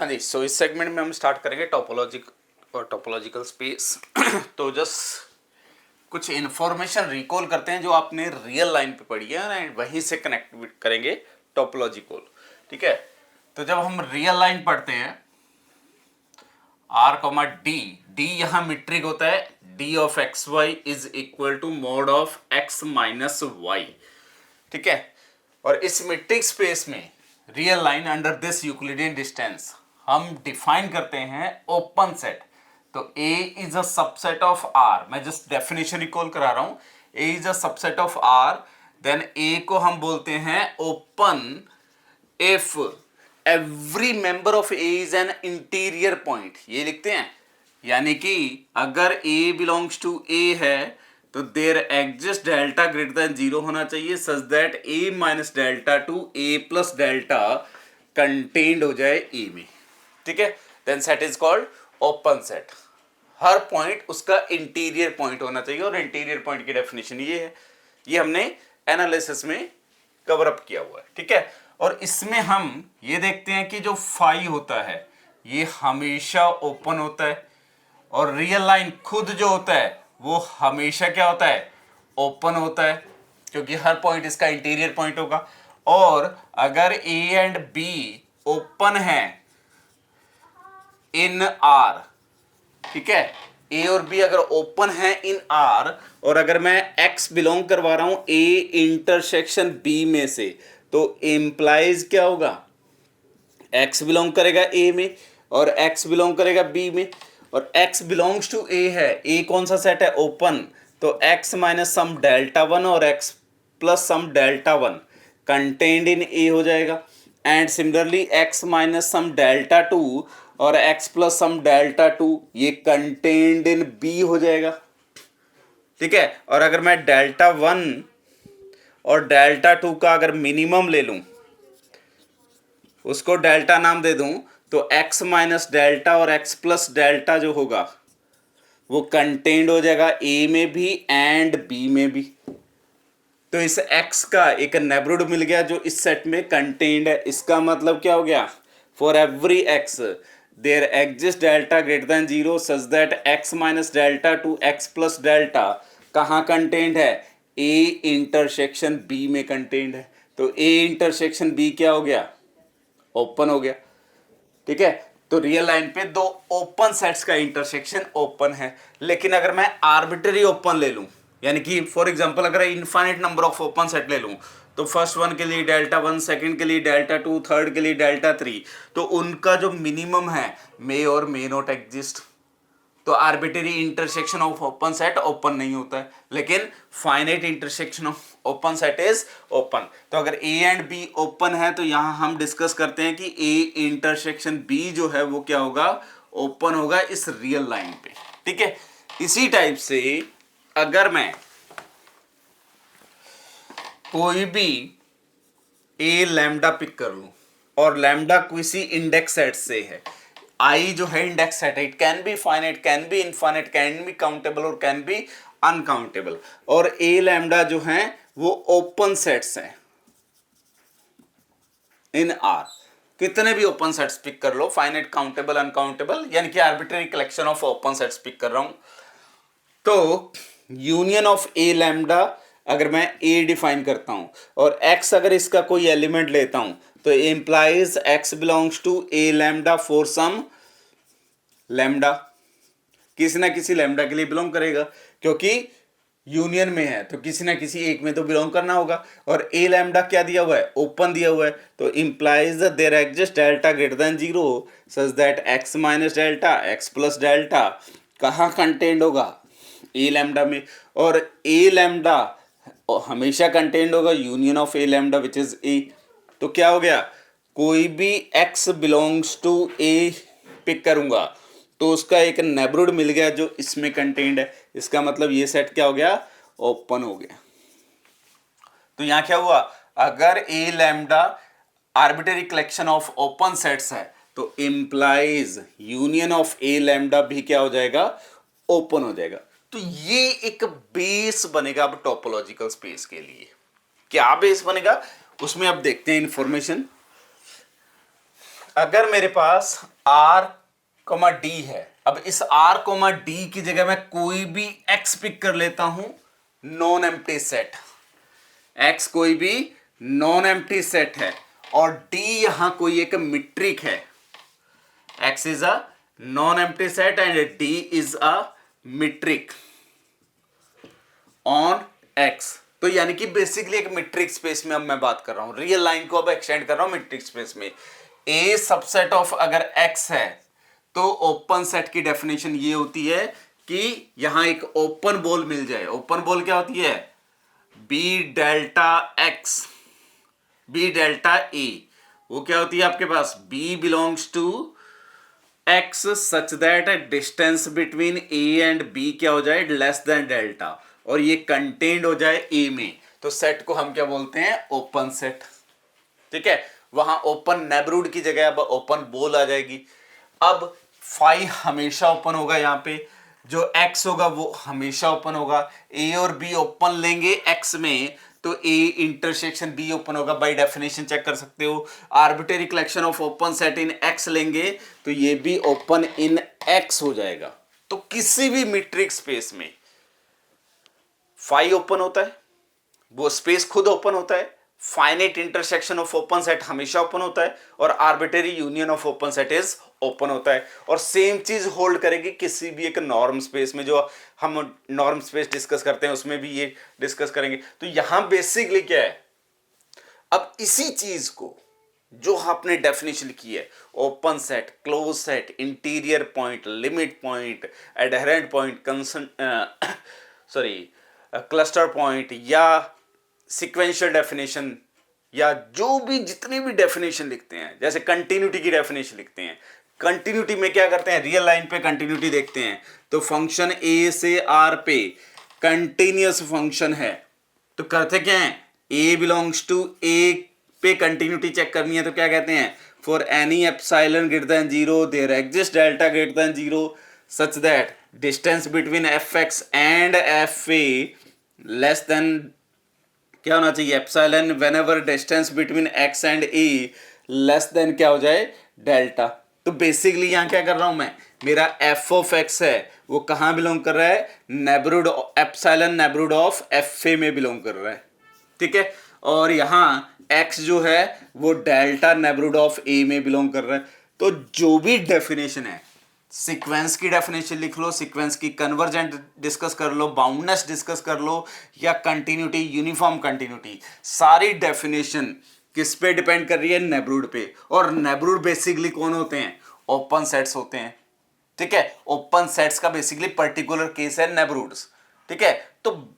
जी, सो इस सेगमेंट में हम स्टार्ट करेंगे टोपोलॉजिकल स्पेस। तो जस्ट कुछ इन्फॉर्मेशन रिकॉल करते हैं जो आपने रियल लाइन पे पढ़ी है एंड वहीं से कनेक्ट करेंगे टोपोलॉजी को। ठीक है, तो जब हम रियल लाइन पढ़ते हैं आर कॉमा डी, डी यहाँ मीट्रिक होता है, D of X Y is equal to mod of X minus Y. ठीक है, और इस मीट्रिक स्पेस में real line under this Euclidean distance हम डिफाइन करते हैं ओपन सेट। तो A is a subset of R, मैं जस्ट डेफिनेशन रिकॉल करा रहा हूं। A is a subset of R, then A को हम बोलते हैं open if every member of A is an interior point, ये लिखते हैं। यानी कि अगर A बिलोंग्स टू A है तो there exist delta greater than 0 होना चाहिए such that A minus delta to A plus delta contained हो जाए A में। ठीक है, then set is called open set. हर पॉइंट उसका इंटीरियर पॉइंट होना चाहिए और इंटीरियर पॉइंट की डेफिनेशन ये है, ये हमने एनालिसिस में कवर अप किया हुआ है। ठीक है, और इसमें हम ये देखते हैं कि जो फाई होता है ये हमेशा ओपन होता है और रियल लाइन खुद जो होता है वो हमेशा क्या होता है, ओपन होता है, क्योंकि हर पॉइंट इसका इंटीरियर पॉइंट होगा। और अगर A एंड B ओपन है इन R, ठीक है, A और B अगर ओपन है इन R, और अगर मैं X बिलोंग करवा रहा हूं A इंटरसेक्शन B में से, तो इंप्लाइज क्या होगा, X बिलोंग करेगा A में और X बिलोंग करेगा B में, और X बिलोंग्स टू A है। A कौन सा सेट है, ओपन, तो X माइनस सम डेल्टा 1 और X plus some delta 1 contained in A हो जाएगा। And similarly X minus some delta 2 और X प्लस सम डेल्टा 2 ये कंटेन्ड इन B हो जाएगा। ठीक है, और अगर मैं डेल्टा 1 और डेल्टा 2 का अगर मिनिमम ले लूं, उसको डेल्टा नाम दे दूं, तो x माइनस डेल्टा और x प्लस डेल्टा जो होगा वो कंटेन्ड हो जाएगा A में भी एंड B में भी। तो इस x का एक नेबरहुड मिल गया जो इस सेट में कंटेन्ड है। इसका मतलब क्या हो गया, for every x there exist delta greater than 0 such that x minus delta to x plus delta कहाँ कंटेन्ड है, A इंटरसेक्शन B में कंटेन्ड है। तो A इंटरसेक्शन B क्या हो गया, ओपन हो गया। ठीक है, तो रियल लाइन पे दो ओपन सेट्स का इंटरसेक्शन ओपन है। लेकिन अगर मैं आर्बिट्ररी ओपन ले लूं, यानी कि फॉर एग्जांपल अगर infinite number of open set ले लूं, तो फर्स्ट वन के लिए डेल्टा 1, सेकंड के लिए डेल्टा 2, थर्ड के लिए डेल्टा 3, तो उनका जो मिनिमम है मे और मे नॉट एग्जिस्ट। तो arbitrary intersection of open set open नहीं होता है, लेकिन finite intersection of open set is open. तो अगर A एंड B ओपन है तो यहां हम डिस्कस करते हैं कि A इंटरसेक्शन B जो है वो क्या होगा, ओपन होगा इस रियल लाइन पे। ठीक है, इसी टाइप से अगर मैं कोई भी A लैम्डा पिक कर लूं और लैम्डा किसी इंडेक्स सेट से है, I जो है इंडेक्स सेट है, it can be finite, can be infinite, can be countable और कैन बी अनकाउंटेबल, और A लैम्डा जो है वो ओपन सेट्स हैं इन R। कितने भी ओपन सेट्स पिक कर लो, फाइनाइट, काउंटेबल, अनकाउंटेबल, यानी कि arbitrary collection of open sets pick कर रहा हूं, तो यूनियन ऑफ A लैम्डा अगर मैं A डिफाइन करता हूं और X अगर इसका कोई एलिमेंट लेता हूं, तो implies X belongs to A lambda for some lambda, किसी ना किसी लैम्डा के लिए बिलोंग करेगा, क्योंकि यूनियन में है तो किसी ना किसी एक में तो बिलोंग करना होगा। और A लैम्डा क्या दिया हुआ है, ओपन दिया हुआ है, तो implies there exist delta greater than 0 such that X minus delta X plus delta कहाँ कंटेन्ड होगा, A लैम्डा में। और A लैम्डा हमेशा कंटेन्ड होगा union of A lambda which is A। तो क्या हो गया, कोई भी X belongs to A pick करूंगा तो उसका एक नेबरहुड मिल गया जो इसमें कंटेन्ड है। इसका मतलब ये सेट क्या हो गया, ओपन हो गया। तो यहां क्या हुआ, अगर A lambda arbitrary collection of open sets है तो implies union of A lambda भी क्या हो जाएगा, ओपन हो जाएगा। तो ये एक बेस बनेगा अब टोपोलॉजिकल स्पेस के लिए। क्या बेस बनेगा उसमें अब देखते हैं इंफॉर्मेशन। अगर मेरे पास आर कोमा डी है। अब इस आर कोमा डी की जगह मैं कोई भी एक्स पिक कर लेता हूं, नॉन एम्प्टी सेट। एक्स कोई भी नॉन एम्प्टी सेट है और डी यहां कोई एक मीट्रिक है। X is a non empty set and D is a metric on x. तो यानी कि बेसिकली एक मीट्रिक स्पेस में अब मैं बात कर रहा हूं, रियल लाइन को अब एक्सटेंड कर रहा हूं मीट्रिक स्पेस में। ए सबसेट ऑफ अगर एक्स है तो ओपन सेट की डेफिनेशन ये होती है कि यहां एक ओपन बॉल मिल जाए। ओपन बॉल क्या होती है? B delta X, B delta A, वो क्या होती है आपके पास? B belongs to X such that distance between A and B क्या हो जाए? लेस देन डेल्टा, और ये कंटेन्ड हो जाए ए में। तो सेट को हम क्या बोलते हैं? Open set. ठीक है, वहां ओपन नेबरहुड की जगह अब ओपन बॉल आ जाएगी। अब फाई हमेशा ओपन होगा, यहां पे जो एक्स होगा वो हमेशा ओपन होगा। ए और बी ओपन लेंगे एक्स में तो ए इंटरसेक्शन बी ओपन होगा। बाय डेफिनेशन चेक कर सकते हो। Arbitrary collection of open set in x लेंगे तो ये भी ओपन इन एक्स हो जाएगा। तो किसी भी मीट्रिक स्पेस में फाई ओपन होता है, वो स्पेस खुद ओपन होता है, finite intersection of open set हमेशा ओपन होता है, और arbitrary union of open set is open होता है। और सेम चीज होल्ड करेगी किसी भी एक नॉर्म स्पेस में। जो हम नॉर्म स्पेस डिस्कस करते हैं उसमें भी ये डिस्कस करेंगे। तो यहां बेसिकली क्या है, अब इसी चीज को जो आपने डेफिनेशन की है, open set, close set, interior point, limit point, adherent point, cluster point, या सिक्वेंशियल डेफिनेशन, या जो भी जितने भी डेफिनेशन लिखते हैं, जैसे कंटिन्यूटी की डेफिनेशन लिखते हैं। कंटिन्यूटी में क्या करते हैं? रियल लाइन पे कंटिन्यूटी देखते हैं तो फंक्शन ए से आर पे कंटिन्यूअस फंक्शन है तो करते क्या है? ए बिलोंग्स टू ए पे कंटिन्यूटी चेक करनी है तो क्या कहते हैं? For any epsilon greater than 0 there exist delta greater than 0 such that distance between F X and F A less than क्या होना चाहिए? Epsilon whenever distance between X and A less than क्या हो जाए? डेल्टा। तो basically यहां क्या कर रहा हूं मैं? मेरा एफ ऑफ एक्स है वो कहां बिलोंग कर रहा है? Neighbourhood, epsilon neighbourhood of F A में बिलोंग कर रहा है। ठीक है, और यहां एक्स जो है वो डेल्टा नेबरहुड ऑफ ए में बिलोंग कर रहा है। तो जो भी डेफिनेशन है, सीक्वेंस की डेफिनेशन लिख लो, सीक्वेंस की कन्वर्जेंट डिस्कस कर लो, बाउंडनेस डिस्कस कर लो, या कंटिन्यूटी, यूनिफॉर्म कंटिन्यूटी, सारी डेफिनेशन किस पे डिपेंड कर रही है? नेबरहुड पे। और नेबरहुड बेसिकली कौन होते हैं? ओपन सेट्स होते हैं। ठीक है, ओपन सेट्स का बेसिकली पर्टिकुलर केस है नेबरहुड्स। ठीक है, तो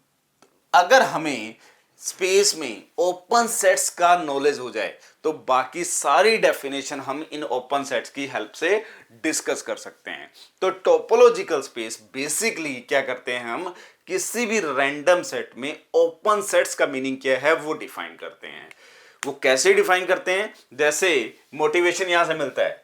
अगर हमें स्पेस में ओपन सेट्स का नॉलेज हो जाए तो बाकी सारी डेफिनेशन हम इन ओपन सेट्स की हेल्प से डिस्कस कर सकते हैं। तो टोपोलॉजिकल स्पेस बेसिकली क्या करते हैं? हम किसी भी रैंडम सेट में ओपन सेट्स का मीनिंग क्या है वो डिफाइन करते हैं। वो कैसे डिफाइन करते हैं? जैसे मोटिवेशन यहां से मिलता है,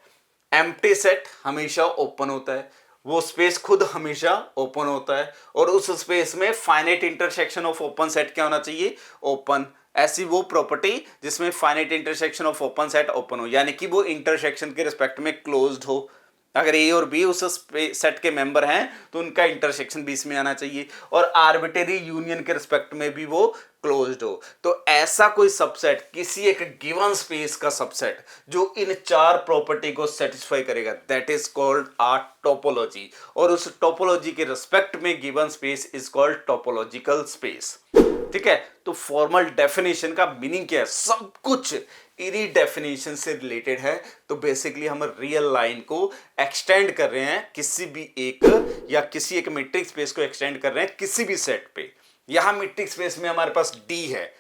एम्प्टी सेट हमेशा ओपन होता है, वो स्पेस खुद हमेशा ओपन होता है, और उस स्पेस में finite intersection of open set क्या होना चाहिए? ओपन। ऐसी वो प्रॉपर्टी जिसमें finite intersection of open set open हो, यानी कि वो इंटरसेक्शन के रिस्पेक्ट में क्लोज्ड हो। अगर ए और बी उस सेट के मेंबर हैं तो उनका इंटरसेक्शन बीच में आना चाहिए, और आर्बिट्रेरी यूनियन के रिस्पेक्ट में भी वो क्लोज्ड हो। तो ऐसा कोई सबसेट, किसी एक गिवन स्पेस का सबसेट जो इन चार प्रॉपर्टी को सेटिस्फाई करेगा, that is called a topology, और उस टोपोलॉजी के रिस्पेक्ट में given space is called topological space. ठीक है, तो फॉर्मल डेफिनेशन का मीनिंग क्या है? सब कुछ इन्हीं डेफिनेशन से रिलेटेड है। तो बेसिकली हम रियल लाइन को एक्सटेंड कर रहे हैं किसी भी एक, या किसी एक मीट्रिक स्पेस को एक्सटेंड कर रहे हैं किसी भी सेट पे। यहां मीट्रिक स्पेस में हमारे पास डी है,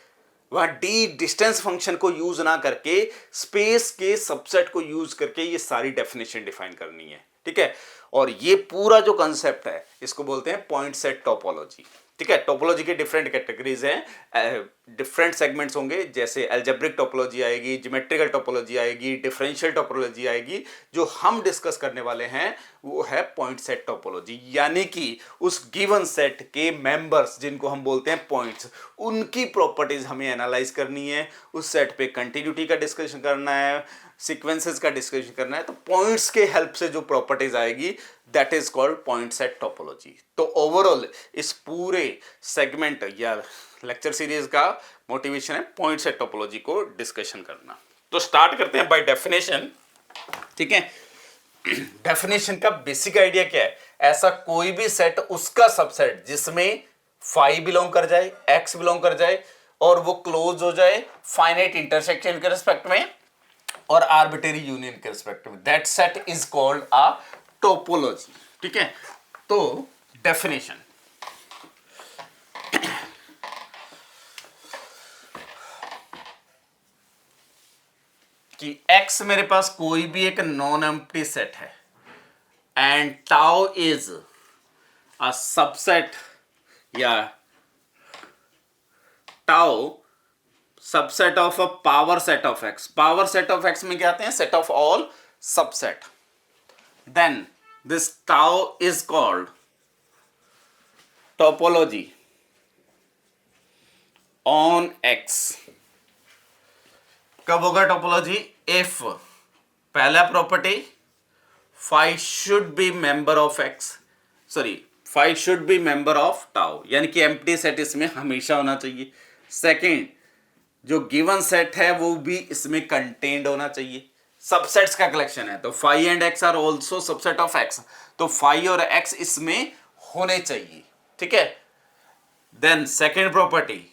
वहां डी डिस्टेंस फंक्शन को यूज ना करके स्पेस के सबसेट को यूज करके ये सारी डेफिनेशन डिफाइन करनी है। ठीक है, और ये पूरा जो कंसेप्ट है इसको बोलते हैं पॉइंट सेट टोपोलॉजी। ठीक है, टोपोलॉजी के डिफरेंट कैटेगरीज हैं, डिफरेंट सेगमेंट्स होंगे, जैसे एल्जेब्रिक टोपोलॉजी आएगी, ज्योमेट्रिकल टोपोलॉजी आएगी, डिफरेंशियल टोपोलॉजी आएगी। जो हम डिस्कस करने वाले हैं वो है पॉइंट सेट टोपोलॉजी, यानी कि उस गिवन सेट के मेंबर्स जिनको हम बोलते हैं पॉइंट्स, उनकी प्रॉपर्टीज हमें एनालाइज करनी है, उस सेट पे कंटिन्यूटी का डिस्कशन करना है, सीक्वेंसेस का डिस्कशन करना है तो पॉइंट्स के हेल्प से जो प्रॉपर्टीज आएगी that is called point set topology. तो ओवरऑल इस पूरे सेगमेंट या लेक्चर सीरीज का मोटिवेशन है पॉइंट सेट टोपोलॉजी को डिस्कशन करना। तो स्टार्ट करते हैं बाय डेफिनेशन। ठीक है, डेफिनेशन का बेसिक आइडिया क्या है, ऐसा कोई भी सेट उसका सबसेट जिसमें फाई बिलोंग कर जाए, एक्स बिलोंग कर जाए और वो क्लोज हो जाए फाइनाइट इंटरसेक्शन के रिस्पेक्ट में और आर्बिट्रेरी यूनियन के रिस्पेक्ट में, that set is called a topology. ठीक है, तो डेफिनेशन कि x मेरे पास कोई भी एक नॉन एम्प्टी सेट है and tau is a subset या tau subset of a power set of x। Power set of x में क्या आते हैं, set of all subset. Then this tau is called topology on x। कब होगा topology, if पहला property phi should be member of x, sorry phi should be member of tau, यानी कि empty set इसमें हमेशा होना चाहिए। सेकंड, जो गिवन सेट है वो भी इसमें कंटेन्ड होना चाहिए। सबसेट्स का कलेक्शन है तो phi and X are also subset of X, तो फाई और एक्स इसमें होने चाहिए। ठीक है, देन सेकेंड प्रॉपर्टी,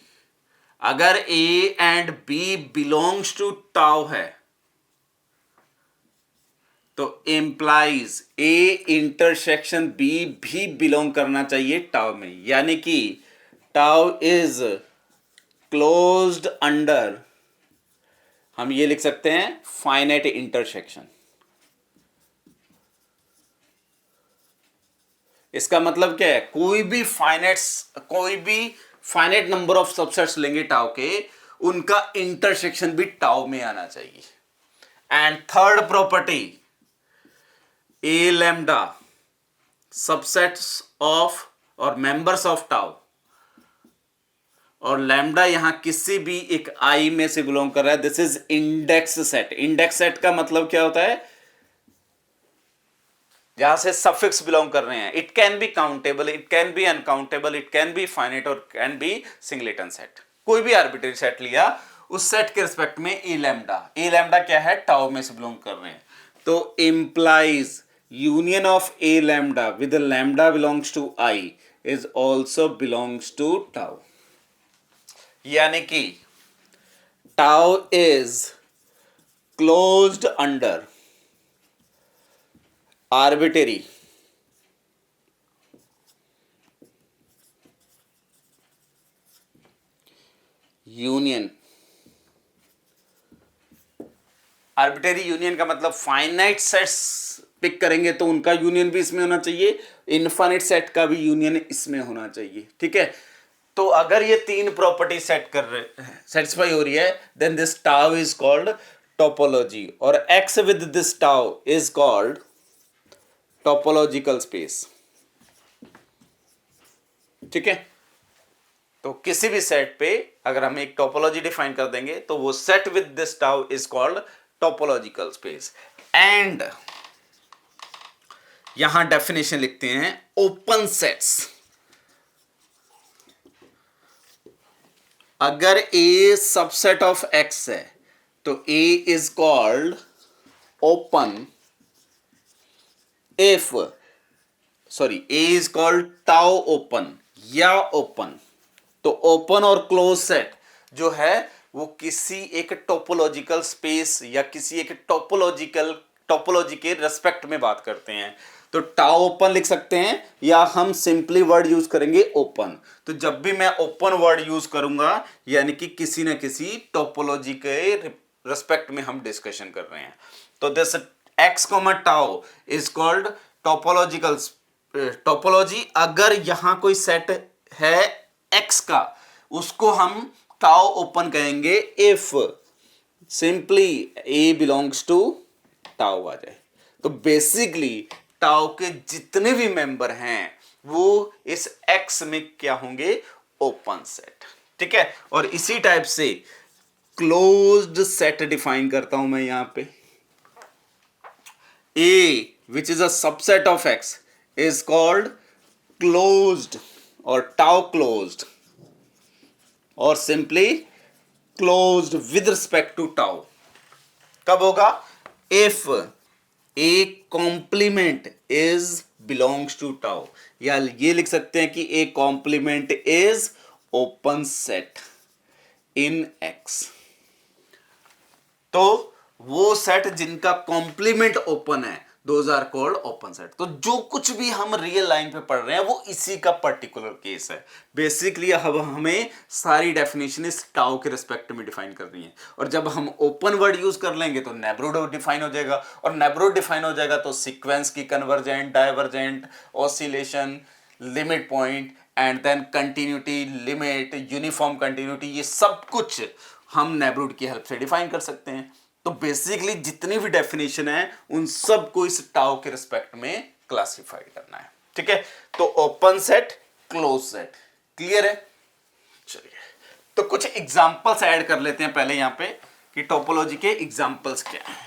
अगर A and B belongs to tau है तो इंप्लाइज ए इंटरसेक्शन बी भी बिलोंग करना चाहिए टाउ में, यानी कि टाउ इज क्लोज्ड अंडर, हम ये लिख सकते हैं फाइनाइट इंटरसेक्शन। इसका मतलब क्या है, कोई भी फाइनाइट नंबर ऑफ सबसेट्स लेंगे टाउ के, उनका इंटरसेक्शन भी टाउ में आना चाहिए। And third property, A lambda subsets of और मेंबर्स ऑफ टाउ, और लैम्डा यहां किसी भी एक आई में से बिलोंग कर रहा है, this is index set. Index set का मतलब क्या होता है, जहां से सफिक्स बिलोंग कर रहे हैं। It can be countable, it can be uncountable, it can be finite और कैन बी सिंगलेटन सेट। कोई भी आर्बिट्रेरी सेट लिया, उस सेट के रिस्पेक्ट में ए लैम्डा क्या है, टाउ में से बिलोंग कर रहे हैं, तो implies union of A lambda with lambda belongs to I is also belongs to tau, यानी कि tau is closed under arbitrary union. Arbitrary union का मतलब फाइनाइट सेट्स पिक करेंगे तो उनका यूनियन भी इसमें होना चाहिए, इनफाइनाइट सेट का भी यूनियन इसमें होना चाहिए। ठीक है, तो अगर ये तीन प्रॉपर्टी सेटिस्फाई हो रही है, then this tau is called topology, और x with this tau is called topological space. ठीक है, तो किसी भी सेट पे अगर हम एक टोपोलॉजी डिफाइन कर देंगे तो वो set with this tau is called topological space. And यहां डेफिनेशन लिखते हैं ओपन सेट्स। अगर A सबसेट ऑफ X है तो A is called open if, sorry A is called tau open या ओपन। तो ओपन और क्लोज सेट जो है वो किसी एक टोपोलॉजिकल स्पेस या किसी एक टोपोलॉजी के रेस्पेक्ट में बात करते हैं। तो टाउ ओपन लिख सकते हैं या हम सिंपली वर्ड यूज करेंगे ओपन। तो जब भी मैं ओपन वर्ड यूज करूंगा यानी कि किसी न किसी टोपोलॉजी के रेस्पेक्ट में हम डिस्कशन कर रहे हैं। तो this X comma tau is called topology. अगर यहां कोई सेट है एक्स का, उसको हम टाउ ओपन कहेंगे if simply A belongs to tau आ जाए। तो बेसिकली टाउ के जितने भी मेंबर हैं वो इस एक्स में क्या होंगे, ओपन सेट। ठीक है, और इसी टाइप से क्लोज्ड सेट डिफाइन करता हूं मैं यहां पे। A which is a subset of X is called closed or tau closed or simply closed with respect to tau. कब होगा? If a complement is belongs to tau, या ये लिख सकते हैं कि a complement is open set in X. तो वो सेट जिनका कॉम्प्लीमेंट ओपन है those are called open set. तो जो कुछ भी हम रियल लाइन पे पढ़ रहे हैं वो इसी का पर्टिकुलर केस है. बेसिकली अब हमें सारी डेफिनेशन इस टाउ के रिस्पेक्ट में डिफाइन करनी है. और जब हम ओपन वर्ड यूज कर लेंगे तो नेबरहुड डिफाइन हो जाएगा. और नेबरहुड डिफाइन हो जाएगा तो सीक्वेंस की convergent, divergent, oscillation, limit point and then continuity, limit, uniform continuity, ये सब कुछ हम नेबरहुड की हेल्प से डिफाइन कर सकते हैं. तो बेसिकली जितनी भी डेफिनेशन है उन सब को इस टाउ के रिस्पेक्ट में क्लासिफाई करना है. ठीक है. तो open set, close set, clear है. चलिए तो कुछ एग्जांपल्स ऐड कर लेते हैं पहले यहां पे कि टोपोलॉजी के एग्जांपल्स क्या हैं.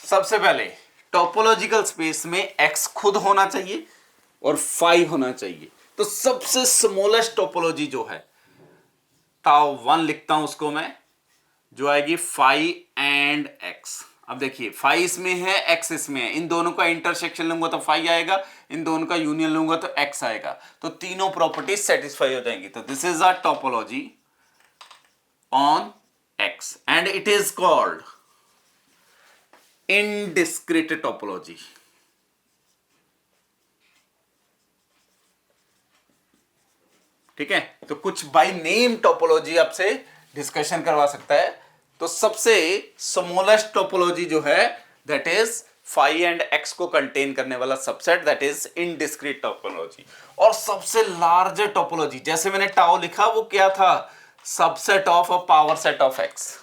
सबसे पहले टोपोलॉजिकल स्पेस में एक्स खुद होना चाहिए और फाई होना चाहिए. तो सबसे स्मॉलेस्ट टोपोलॉजी जो है टाउ 1 लिखता हूं उसको मैं, जो आएगी फाई एंड एक्स. अब देखिए फाई इसमें है, एक्स इसमें है, इन दोनों का इंटरसेक्शन लूंगा तो फाई आएगा, इन दोनों का यूनियन लूंगा तो एक्स आएगा. तो तीनों प्रॉपर्टीज सेटिस्फाई हो जाएंगी. तो this is a topology on X and it is called indiscrete topology. ठीक है. तो कुछ बाय नेम टोपोलॉजी आपसे डिस्कशन करवा सकता है. तो सबसे स्मॉलेस्ट टोपोलॉजी जो है that is phi and X को कंटेन करने वाला subset, that is indiscrete topology. और सबसे लार्जर टोपोलॉजी जैसे मैंने टाउ लिखा वो क्या था? Subset of a power set of x.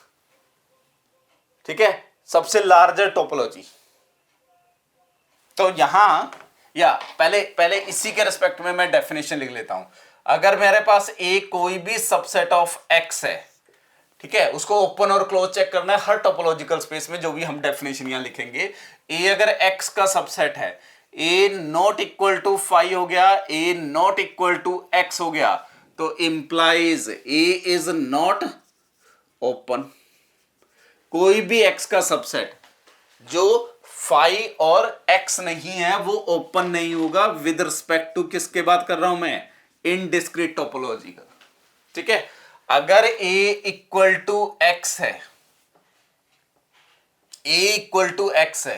ठीक है. सबसे लार्जर टोपोलॉजी. तो यहां या पहले इसी के रिस्पेक्ट में मैं डेफिनेशन लिख लेता हूं. अगर मेरे पास ए कोई भी सबसेट ऑफ एक्स है, ठीक है, उसको ओपन और क्लोज चेक करना है हर टोपोलॉजिकल स्पेस में. जो भी हम डेफिनेशन यहां लिखेंगे, ए अगर एक्स का सबसेट है, ए नॉट इक्वल टू फाई हो गया, ए नॉट इक्वल टू एक्स हो गया, तो implies A is not open. कोई भी एक्स का सबसेट जो फाई और एक्स नहीं है वो ओपन नहीं होगा. विद रिस्पेक्ट टू किसके बात कर रहा हूं मैं? इनडिस्क्रीट टोपोलॉजी का. ठीक है. अगर a इक्वल टू एक्स है, a इक्वल टू एक्स है,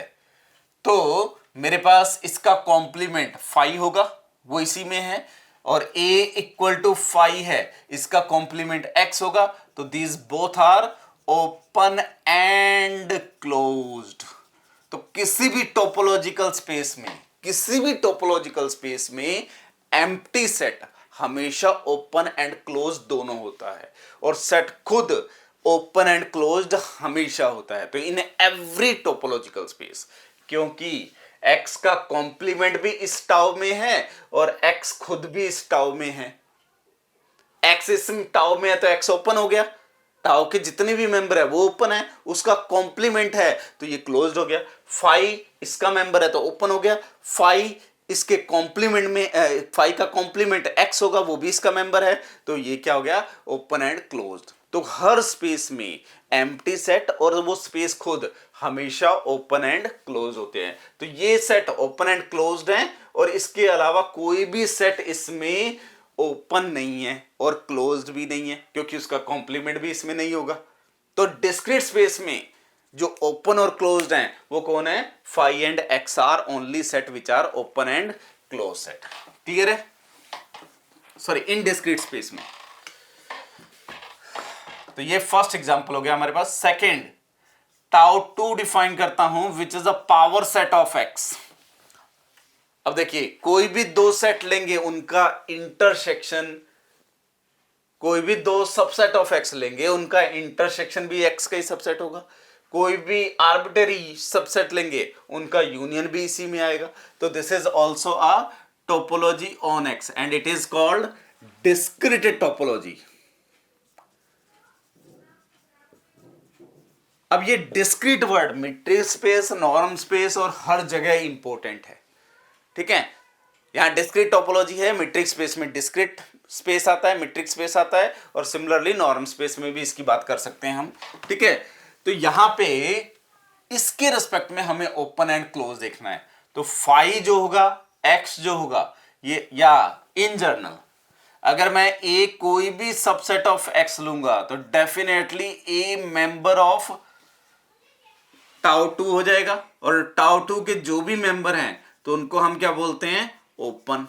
तो मेरे पास इसका कॉम्प्लीमेंट फाई होगा, वो इसी में है. और a इक्वल टू फाई है, इसका कॉम्प्लीमेंट x होगा. तो these both are open and closed. तो किसी भी टोपोलॉजिकल स्पेस में एम्प्टी सेट हमेशा ओपन एंड क्लोज दोनों होता है और सेट खुद ओपन एंड क्लोज्ड हमेशा होता है. तो इन एवरी टोपोलॉजिकल स्पेस, क्योंकि x का कॉम्प्लीमेंट भी इस टाउ में है और x खुद भी इस टाउ में है. x इस टाउ में है तो x ओपन हो गया. टाउ के जितने भी मेंबर है वो ओपन है, उसका कॉम्प्लीमेंट है तो ये क्लोज्ड हो गया. फाई इसका मेंबर है तो ओपन हो गया. फाई इसके कॉम्प्लीमेंट में फाई का कॉम्प्लीमेंट एक्स होगा, वो भी इसका मेंबर है, तो ये क्या हो गया? Open and closed. तो हर स्पेस में एम्प्टी सेट और वो स्पेस खुद हमेशा ओपन एंड क्लोज होते हैं. तो ये सेट ओपन एंड क्लोज्ड है और इसके अलावा कोई भी सेट इसमें ओपन नहीं है और क्लोज्ड भी नहीं है क्योंकि उसका कॉम्प्लीमेंट भी इसमें नहीं होगा. तो डिस्क्रीट स्पेस में जो ओपन और क्लोज्ड हैं वो कौन है? Phi and X are only set which are open and close set. Clear है? सॉरी, इन डिस्क्रीट स्पेस में. तो ये फर्स्ट एग्जांपल हो गया हमारे पास. सेकंड, टाउ 2 डिफाइन करता हूं which is a power set of x. अब देखिए कोई भी दो सेट लेंगे, उनका इंटरसेक्शन, कोई भी दो सबसेट ऑफ एक्स लेंगे, उनका इंटरसेक्शन भी एक्स का ही सबसेट होगा. कोई भी आर्बिटरी सबसेट लेंगे, उनका यूनियन भी इसी में आएगा. तो this is also a topology on X and it is called discrete topology. अब ये discrete word metric space, norm space और हर जगह इंपॉर्टेंट है, ठीक है। यहां डिस्क्रीट टोपोलॉजी है, मीट्रिक स्पेस में डिस्क्रीट स्पेस आता है, मीट्रिक स्पेस आता है, और सिमिलरली नॉर्म स्पेस में भी इसकी बात कर सकते हैं हम, ठीक है। तो यहां पे इसके रिस्पेक्ट में हमें ओपन एंड क्लोज देखना है। तो फाई जो होगा, एक्स जो होगा, ये, या इन जनरल अगर मैं ए कोई भी सबसेट ऑफ एक्स लूंगा तो definitely A member of tau two हो जाएगा, और टाउ टू के जो भी मेंबर हैं तो उनको हम क्या बोलते हैं, ओपन।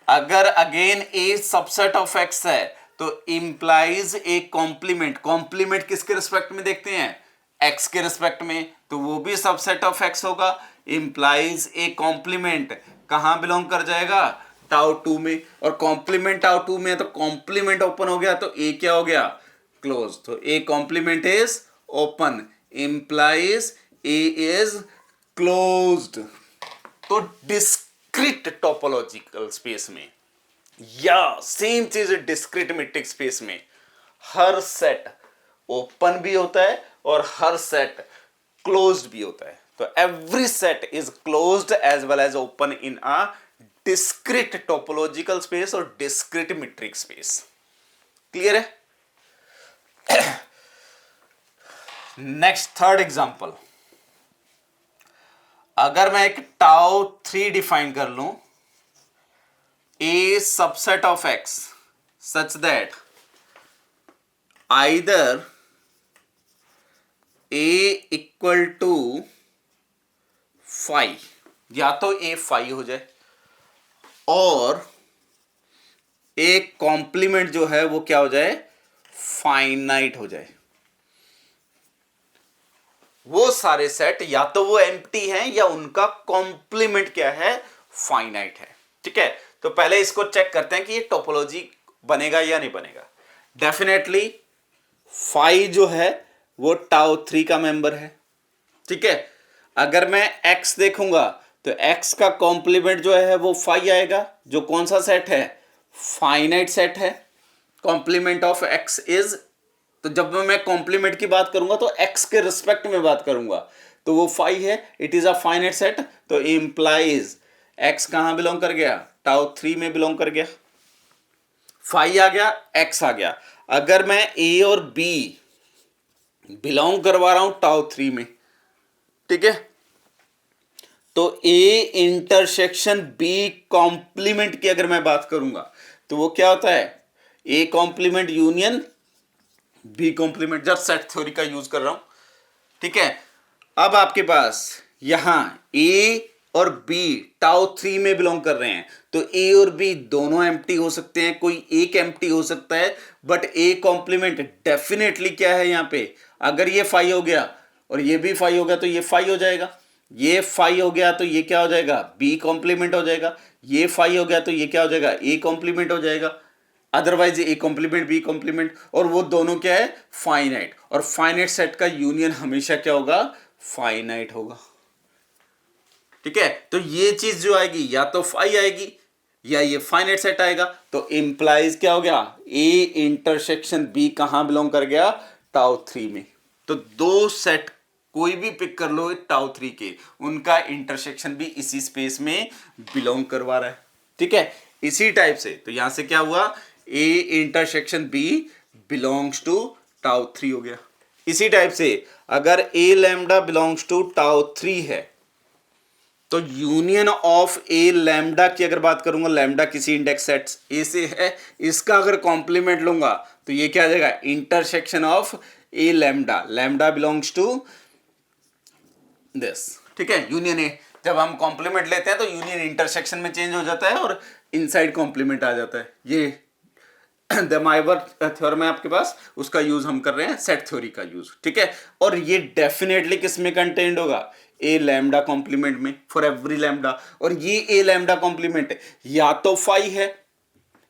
अगर again A subset of x है तो इंप्लाइज ए कॉम्प्लीमेंट, कॉम्प्लीमेंट किसके रिस्पेक्ट में देखते हैं, एक्स के रिस्पेक्ट में, तो वो भी सबसेट ऑफ एक्स होगा, इंप्लाइज ए कॉम्प्लीमेंट कहां बिलोंग कर जाएगा, टाउ टू में, और कॉम्प्लीमेंट टाउ टू में, तो कॉम्प्लीमेंट ओपन हो गया तो ए क्या हो गया, क्लोज। तो A complement is open, implies A is closed. तो डिस्क्रीट टोपोलॉजिकल स्पेस में या सेम चीज डिस्क्रीट मीट्रिक स्पेस में हर सेट ओपन भी होता है और हर सेट क्लोज्ड भी होता है। तो every set is closed as well as open in a discrete topological space और डिस्क्रीट मीट्रिक स्पेस। क्लियर है? नेक्स्ट थर्ड एग्जांपल, अगर मैं एक टाउ 3 डिफाइन कर लूं, A subset of X such that either A equal to 5, या तो ए 5 हो जाए और एक कॉम्प्लीमेंट जो है वो क्या हो जाए, फाइनाइट हो जाए। वो सारे सेट या तो वो एम्प्टी हैं या उनका कॉम्प्लीमेंट क्या है, फाइनाइट है, ठीक है। तो पहले इसको चेक करते हैं कि ये टोपोलॉजी बनेगा या नहीं बनेगा। डेफिनेटली 5 जो है वो टाउ 3 का मेंबर है, ठीक है। अगर मैं x देखूंगा तो x का कॉम्प्लीमेंट जो है वो 5 आएगा, जो कौन सा सेट है, फाइनाइट सेट है। कॉम्प्लीमेंट ऑफ x इज, तो जब मैं कॉम्प्लीमेंट की बात करूंगा तो x के रिस्पेक्ट में बात करूंगा, तो वो 5 है, it is a finite set. तो इंप्लाइज x कहां बिलोंग कर गया, टाउ 3 में बिलोंग कर गया, 5 आ गया, x आ गया। अगर मैं a और b बिलोंग करवा रहा हूं टाउ 3 में, ठीक है, तो a इंटरसेक्शन b कॉम्प्लीमेंट की अगर मैं बात करूंगा तो वो क्या होता है, a complement union b complement. जब सेट थ्योरी का यूज कर रहा हूं, ठीक है। अब आपके पास यहां a और b टाउ 3 में बिलोंग कर रहे हैं, तो a और b दोनों एम्प्टी हो सकते हैं, कोई एक एम्प्टी हो सकता है, बट a कॉम्प्लीमेंट डेफिनेटली क्या है यहां पे, अगर ये 5 हो गया और ये भी 5 हो गया तो ये 5 हो जाएगा, ये 5 हो गया तो ये क्या हो जाएगा, b कॉम्प्लीमेंट हो जाएगा, ये 5 हो गया तो ये क्या हो जाएगा, a कॉम्प्लीमेंट हो जाएगा, otherwise A complement B complement, और वो दोनों क्या है, फाइनाइट। और फाइनाइट सेट का यूनियन हमेशा क्या होगा, फाइनाइट होगा, ठीक है। तो ये चीज जो आएगी या तो 5 आएगी या ये फाइनाइट सेट आएगा, तो इंप्लाइज क्या हो गया, ए इंटरसेक्शन बी कहां बिलोंग कर गया, टाउ 3 में। तो दो सेट कोई भी पिक कर लो टाउ 3 के, उनका इंटरसेक्शन भी इसी स्पेस में बिलोंग करवा रहा है, ठीक है। इसी टाइप से तो यहां से क्या हुआ, A intersection B belongs to tau 3 हो गया। इसी टाइप से अगर A lambda belongs to tau 3 है तो यूनियन ऑफ ए लैम्डा की अगर बात करूंगा, लैम्डा किसी इंडेक्स सेट ए से है, इसका अगर कॉम्प्लीमेंट लूंगा तो ये क्या आ जाएगा, intersection of A lambda, lambda belongs to this, ठीक है, यूनियन ए। जब हम कॉम्प्लीमेंट लेते हैं तो यूनियन इंटरसेक्शन में चेंज हो जाता है और इनसाइड कॉम्प्लीमेंट आ जाता है। ये दमाइवर थ्योरम है आपके पास, उसका यूज हम कर रहे हैं, सेट थ्योरी का यूज, ठीक है। और ये डेफिनेटली किस में कंटेंट होगा, ए लैम्डा कॉम्प्लीमेंट में, फॉर एवरी लैम्डा। और ये ए लैम्डा कॉम्प्लीमेंट या तो 5 है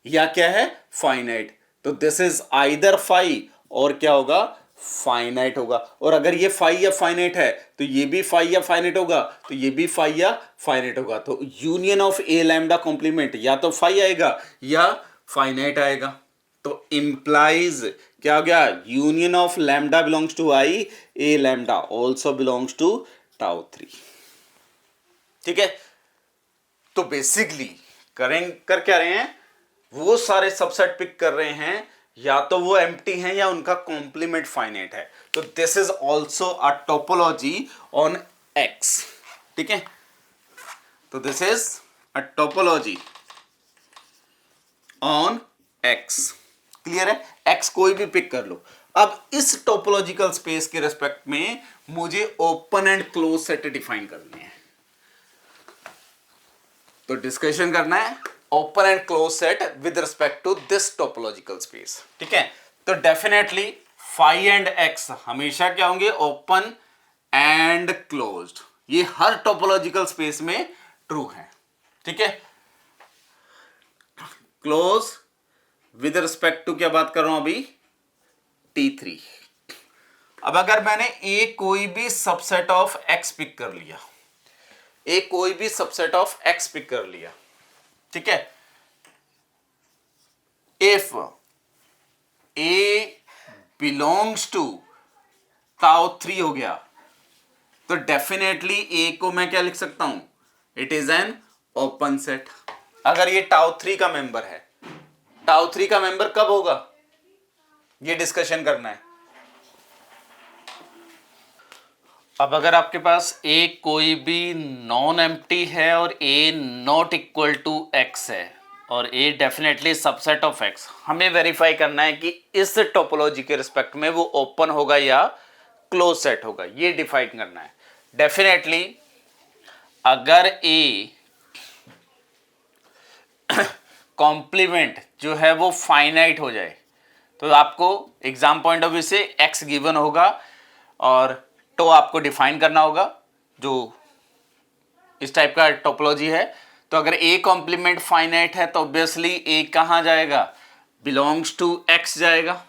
या क्या है, फाइनाइट। तो दिस इज आइदर 5 और क्या होगा, फाइनाइट होगा। और अगर ये 5 या फाइनाइट है तो ये भी 5 या फाइनाइट होगा, तो ये भी 5 या फाइनाइट होगा। तो union of A lambda complement या तो 5 आएगा या फाइनाइट आएगा। तो इंप्लाइज क्या हो गया, union of lambda belongs to I, A lambda also belongs to tau 3। ठीक है, तो बेसिकली कर क्या रहे हैं, वो सारे सबसेट पिक कर रहे हैं, या तो वो एम्प्टी हैं या उनका कॉम्प्लीमेंट फाइनाइट है। तो this is also a topology on x. ठीक है, तो this is a topology on x. Clear है, एक्स कोई भी पिक कर लो। अब इस टोपोलॉजिकल स्पेस के रिस्पेक्ट में मुझे open and close set define करने हैं। तो डिस्कशन करना है open and close set with respect to this topological space. ठीक है, तो डेफिनेटली फाई एंड एक्स हमेशा क्या होंगे, ओपन एंड क्लोज्ड। ये हर टोपोलॉजिकल स्पेस में ट्रू है। ठीक है, क्लोज विद रिस्पेक्ट टू क्या बात कर रहा हूं अभी, T3। अब अगर मैंने ए कोई भी सबसेट ऑफ एक्स पिक कर लिया, ए कोई भी सबसेट ऑफ एक्स पिक कर लिया, ठीक है, if A belongs to tau 3 हो गया, तो डेफिनेटली ए को मैं क्या लिख सकता हूं, it is an open set. अगर ये टाउ 3 का मेंबर है, टाउ 3 का मेंबर कब होगा, ये डिस्कशन करना है। अब अगर आपके पास ए कोई भी नॉन एम्प्टी है और ए नॉट इक्वल टू एक्स है और ए डेफिनेटली सबसेट ऑफ एक्स, हमें वेरीफाई करना है कि इस टोपोलॉजी के रिस्पेक्ट में वो ओपन होगा या क्लोज सेट होगा, ये डिफाइन करना है। डेफिनेटली अगर ए कॉम्प्लीमेंट जो है वो फाइनाइट हो जाए, तो आपको एग्जाम पॉइंट ऑफ व्यू से एक्स गिवन होगा और तो आपको डिफाइन करना होगा, जो इस टाइप का टोपोलॉजी है। तो अगर ए कॉम्प्लीमेंट फाइनाइट है तो ऑब्वियसली ए कहाँ जाएगा, बिलोंग्स टू एक्स जाएगा,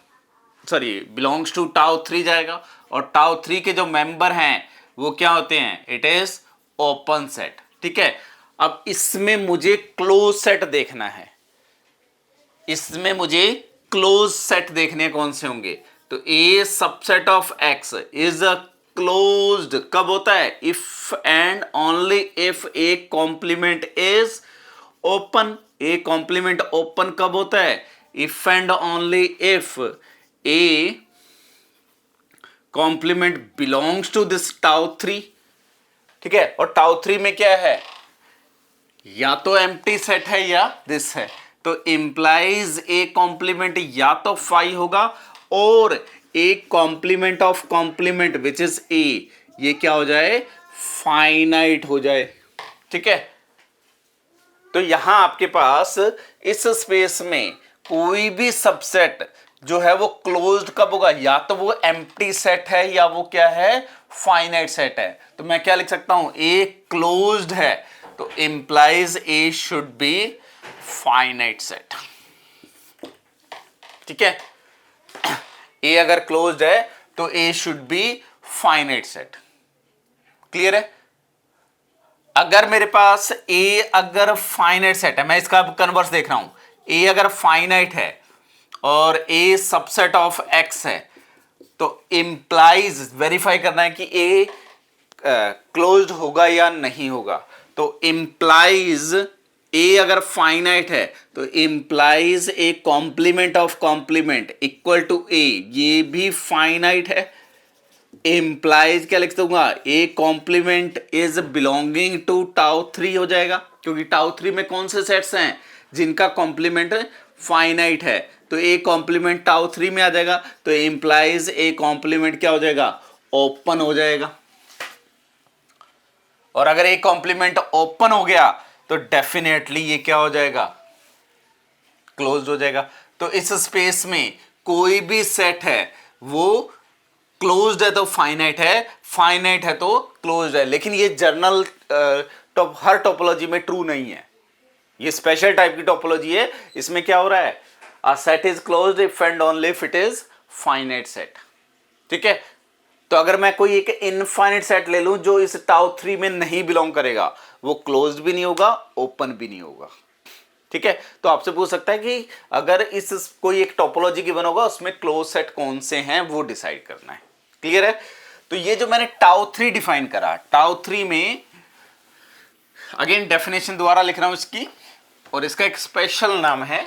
सॉरी बिलोंग्स टू टाउ 3 जाएगा, और टाउ 3 के जो मेंबर हैं वो क्या होते हैं, इट इज ओपन सेट। ठीक है, अब इसमें मुझे क्लोज सेट देखना है, इसमें मुझे क्लोज सेट देखने कौन से होंगे, तो A subset of X is a closed कब होता है, if and only if A complement is open. A complement open कब होता है, if and only if A complement belongs to this tau 3। ठीक है, और टाउ 3 में क्या है, या तो एम्प्टी सेट है या दिस है, तो इंप्लाइज ए कॉम्प्लीमेंट या तो फाई होगा और A complement of complement which is A, ये क्या हो जाए, फाइनाइट हो जाए। ठीक है, तो यहां आपके पास इस स्पेस में कोई भी सबसेट जो है वो क्लोज्ड कब होगा, या तो वो एम्प्टी सेट है या वो क्या है, फाइनाइट सेट है। तो मैं क्या लिख सकता हूं, ए क्लोज्ड है तो implies A should be finite set. ठीक है, ए अगर क्लोज्ड है तो A should be finite set. Clear है, अगर मेरे पास ए अगर फाइनाइट सेट है, मैं इसका कन्वर्स देख रहा हूं, ए अगर फाइनाइट है और ए सबसेट ऑफ एक्स है, तो इंप्लाइज वेरीफाई करना है कि ए क्लोज्ड होगा या नहीं होगा। तो इंप्लाइज ए अगर फाइनाइट है तो implies A complement of complement equal to A, ये भी फाइनाइट है। इंप्लाइज क्या लिख दूंगा, A complement is belonging to tau 3 हो जाएगा, क्योंकि टाउ 3 में कौन से सेट्स हैं जिनका कॉम्प्लीमेंट फाइनाइट है, तो ए कॉम्प्लीमेंट टाउ 3 में आ जाएगा, तो इंप्लाइज ए कॉम्प्लीमेंट क्या हो जाएगा, ओपन हो जाएगा। और अगर ए कॉम्प्लीमेंट ओपन हो गया तो डेफिनेटली ये क्या हो जाएगा, क्लोज्ड हो जाएगा। तो इस स्पेस में कोई भी सेट है वो क्लोज्ड है तो फाइनाइट है, फाइनाइट है तो क्लोज्ड है। लेकिन ये जर्नल हर टोपोलॉजी में ट्रू नहीं है, ये स्पेशल टाइप की टोपोलॉजी है। इसमें क्या हो रहा है, a set is closed if and only if it is finite set. ठीक है, तो अगर मैं कोई एक इनफाइनाइट सेट ले लूं जो इस टाउ 3 में नहीं बिलोंग करेगा, वो क्लोज्ड भी नहीं होगा, ओपन भी नहीं होगा। ठीक है, तो आपसे पूछ सकता है कि अगर इस कोई एक टोपोलॉजी गिवन होगा उसमें क्लोज सेट कौन से हैं वो डिसाइड करना है। क्लियर है? तो ये जो मैंने टाउ 3 डिफाइन करा, टाउ 3 में अगेन डेफिनेशन दोबारा लिख रहा हूं इसकी, और इसका एक स्पेशल नाम है